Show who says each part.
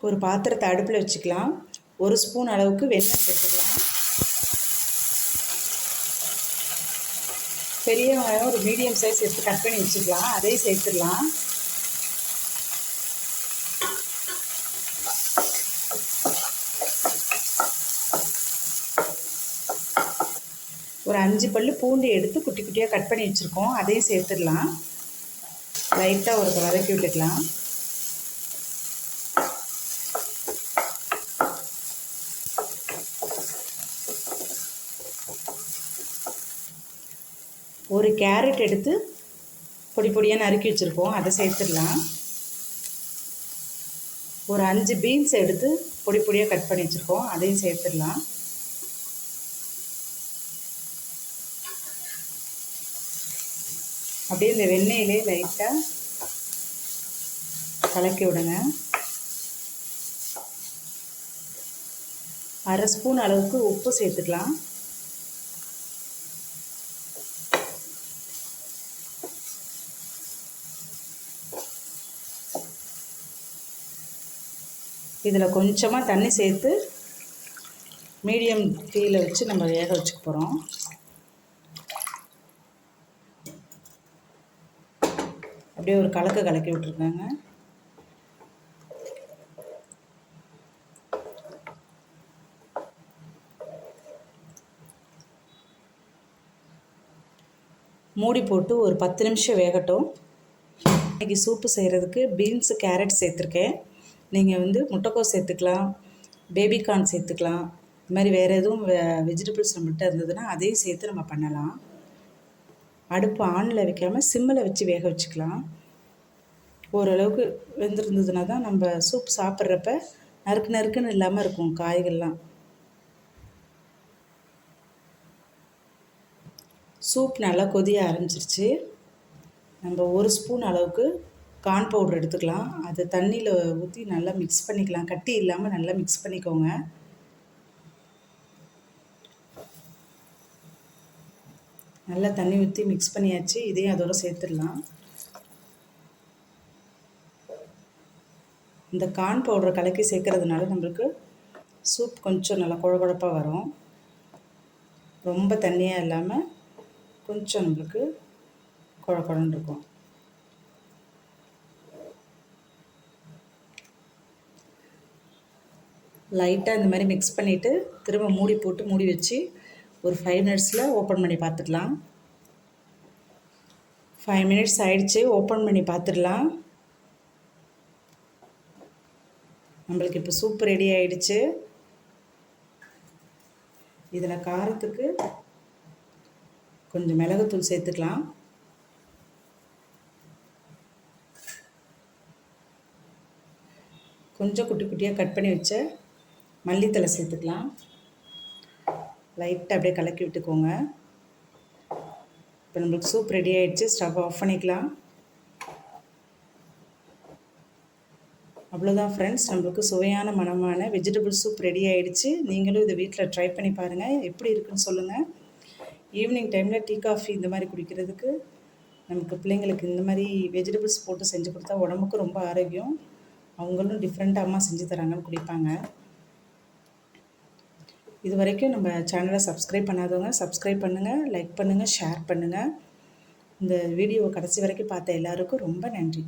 Speaker 1: ஒரு பாத்திரத்தை அடுப்பில் வச்சுக்கலாம். 1 ஸ்பூன் அளவுக்கு வெண்ணெய் சேர்த்துக்கலாம். பெரிய வெங்காயம் ஒரு மீடியம் சைஸ் எடுத்து கட் பண்ணி வச்சுக்கலாம். அதையும் சேர்த்துடலாம். ஒரு 5 பல் பூண்டு எடுத்து குட்டி குட்டியாக கட் பண்ணி வச்சுருக்கோம். அதையும் சேர்த்துடலாம். லைட்டாக ஒரு வதக்கி விட்டுக்கலாம். ஒரு கேரட் எடுத்து பொடி பொடியாக நறுக்கி வச்சுருக்கோம். அதை சேர்த்துடலாம். ஒரு 5 பீன்ஸ் எடுத்து பொடி பொடியாக கட் பண்ணி வச்சுருக்கோம். அதையும் சேர்த்துடலாம். அப்படியே இந்த வெண்ணெயிலே லைட்டாக கலக்கி விடுங்க. 1/2 ஸ்பூன் அளவுக்கு உப்பு சேர்த்துக்கலாம். இதில் கொஞ்சமாக தண்ணி சேர்த்து மீடியம் தீயில் வச்சு நம்ம வேக வச்சுக்க போகிறோம். அப்படியே ஒரு கலக்கி விட்டுருக்காங்க. மூடி போட்டு ஒரு 10 நிமிஷம் வேகட்டும். இன்றைக்கி சூப்பு செய்கிறதுக்கு பீன்ஸு கேரட் சேர்த்துருக்கேன். நீங்கள் முட்டைக்கோஸ் சேர்த்துக்கலாம், பேபிகார்ன் சேர்த்துக்கலாம். இது மாதிரி வேறு எதுவும் வெஜிடபிள்ஸ் நம்மகிட்ட இருந்ததுன்னா அதையும் சேர்த்து நம்ம பண்ணலாம். அடுப்பு ஆனில் வைக்காமல் சிம்மில் வச்சு வேக வச்சுக்கலாம். ஓரளவுக்கு வெந்திருந்ததுன்னா தான் நம்ம சூப் சாப்பிட்றப்ப நறுக்குன்னு இல்லாமல் இருக்கும் காய்கள்லாம். சூப் நல்லா கொதிய ஆரம்பிச்சிருச்சு. நம்ம 1 ஸ்பூன் அளவுக்கு கார்ன் பவுடர் எடுத்துக்கலாம். அது தண்ணியில் ஊற்றி நல்லா மிக்ஸ் பண்ணிக்கலாம். கட்டி இல்லாமல் நல்லா மிக்ஸ் பண்ணிக்கோங்க. நல்லா தண்ணி ஊற்றி மிக்ஸ் பண்ணியாச்சு. இதையும் அதோடு சேர்த்துடலாம். இந்த கார்ன் பவுடரை கலக்கி சேர்க்கறதுனால நம்மளுக்கு சூப் கொஞ்சம் நல்லா குழகுழப்பாக வரும். ரொம்ப தண்ணியாக இல்லாமல் கொஞ்சம் நம்மளுக்கு குழன்னு இருக்கும். லைட்டாக இந்த மாதிரி மிக்ஸ் பண்ணிவிட்டு திரும்ப மூடி வச்சு ஒரு 5 மினிட்ஸில் ஓப்பன் பண்ணி பார்த்துக்கலாம். 5 மினிட்ஸ் ஆயிடுச்சு. ஓப்பன் பண்ணி பார்த்துடலாம். நம்மளுக்கு இப்போ சூப் ரெடி ஆகிடுச்சு. இதில் காரத்துக்கு கொஞ்சம் மிளகுத்தூள் சேர்த்துக்கலாம். கொஞ்சம் குட்டி குட்டியாக கட் பண்ணி வச்ச மல்லித்தலை சேர்த்துக்கலாம். லைட்டாக அப்படியே கலக்கி விட்டுக்கோங்க. இப்போ நம்மளுக்கு சூப் ரெடி ஆகிடுச்சு. ஸ்டவ் ஆஃப் பண்ணிக்கலாம். அவ்வளோதான் ஃப்ரெண்ட்ஸ், நம்மளுக்கு சுவையான மணமான வெஜிடபிள் சூப் ரெடி ஆகிடுச்சு. நீங்களும் இதை வீட்டில் ட்ரை பண்ணி பாருங்கள். எப்படி இருக்குன்னு சொல்லுங்கள். ஈவினிங் டைமில் டீ காஃபி இந்த மாதிரி குடிக்கிறதுக்கு நமக்கு பிள்ளைங்களுக்கு இந்த மாதிரி வெஜிடபிள்ஸ் போட்டு செஞ்சு கொடுத்தா உடம்புக்கு ரொம்ப ஆரோக்கியம். அவங்களும் டிஃப்ரெண்ட்டாக அம்மா செஞ்சு தராங்கன்னு குடிப்பாங்க. இது வரைக்கும் நம்ம சேனலை சப்ஸ்கிரைப் பண்ணாதவங்க சப்ஸ்கிரைப் பண்ணுங்கள், லைக் பண்ணுங்கள், ஷேர் பண்ணுங்கள். இந்த வீடியோவை கடைசி வரைக்கும் பார்த்த எல்லாருக்கும் ரொம்ப நன்றி.